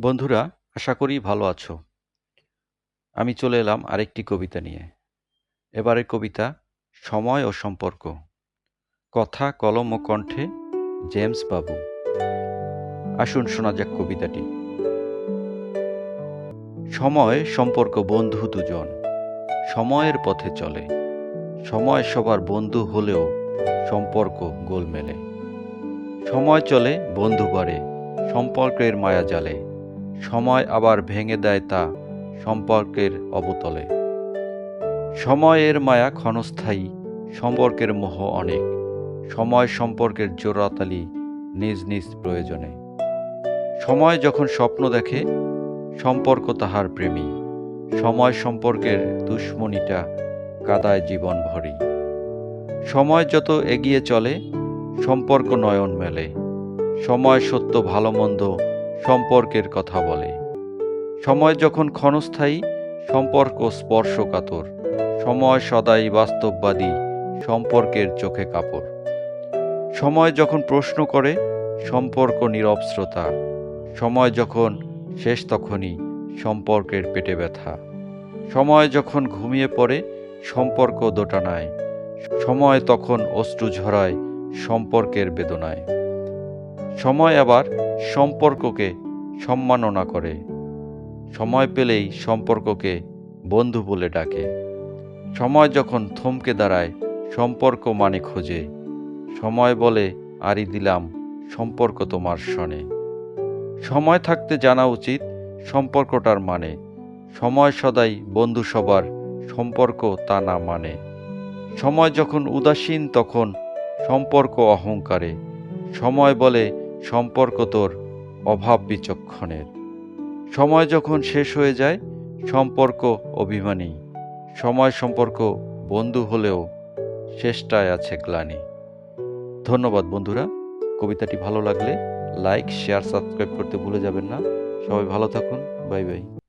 বন্ধুরা, আশা করি ভালো আছো। আমি চলে এলাম আরেকটি কবিতা নিয়ে। এবারের কবিতা সময় ও সম্পর্ক। কথা, কলম ও কণ্ঠে জেমস বাবু। আসুন শোনা যাক কবিতাটি। সময় সম্পর্ক বন্ধু দুজন, সময়ের পথে চলে। সময় সবার বন্ধু হলেও সম্পর্ক গোলমেলে। সময় চলে, বন্ধু বাড়ে, সম্পর্কের মায়া জালে। সময় আবার ভেঙে দেয় তা সম্পর্কের অবতলে। সময়ের মায়া ক্ষণস্থায়ী, সম্পর্কের মোহ অনেক। সময় সম্পর্কের জোড়াতালি নিজ নিজ প্রয়োজনে। সময় যখন স্বপ্ন দেখে, সম্পর্ক তাহার প্রেমী। সময় সম্পর্কের দুশ্মনীটা কাদায় জীবন ভরি। সময় যত এগিয়ে চলে, সম্পর্ক নয়ন মেলে। সময় সত্য ভালো মন্দ সম্পর্কের কথা বলে। সময় যখন ক্ষণস্থায়ী, সম্পর্ক স্পর্শকাতর। সময় সদাই বাস্তববাদী, সম্পর্কের চোখে কাপড়। সময় যখন প্রশ্ন করে, সম্পর্ক নীরব শ্রোতা। সময় যখন শেষ, তখনই সম্পর্কের পেটে ব্যথা। সময় যখন ঘুমিয়ে পড়ে, সম্পর্ক দোটানায়। সময় তখন অশ্রু ঝরায় সম্পর্কের বেদনায়। সময় আবার সম্পর্ককে সম্মাননা করে। সময় পেলেই সম্পর্ককে বন্ধু বলে ডাকে। সময় যখন থমকে দাঁড়ায়, সম্পর্ক মানে খোঁজে। সময় বলে, আরি দিলাম সম্পর্ক তোমার শনে। সময় থাকতে জানা উচিত সম্পর্কটার মানে। সময় সদাই বন্ধু সবার, সম্পর্ক তা না মানে। সময় যখন উদাসীন, তখন সম্পর্ক অহংকারে। সময় বলে, সম্পর্ক তোর অভাব বিচক্ষণের। সময় যখন শেষ হয়ে যায়, সম্পর্ক অভিমানী। সময় সম্পর্ক বন্ধু হলেও শেষটায় আছে গ্লানি। ধন্যবাদ বন্ধুরা। কবিতাটি ভালো লাগলে লাইক, শেয়ার, সাবস্ক্রাইব করতে ভুলে যাবেন না। সবাই ভালো থাকুন। Bye bye.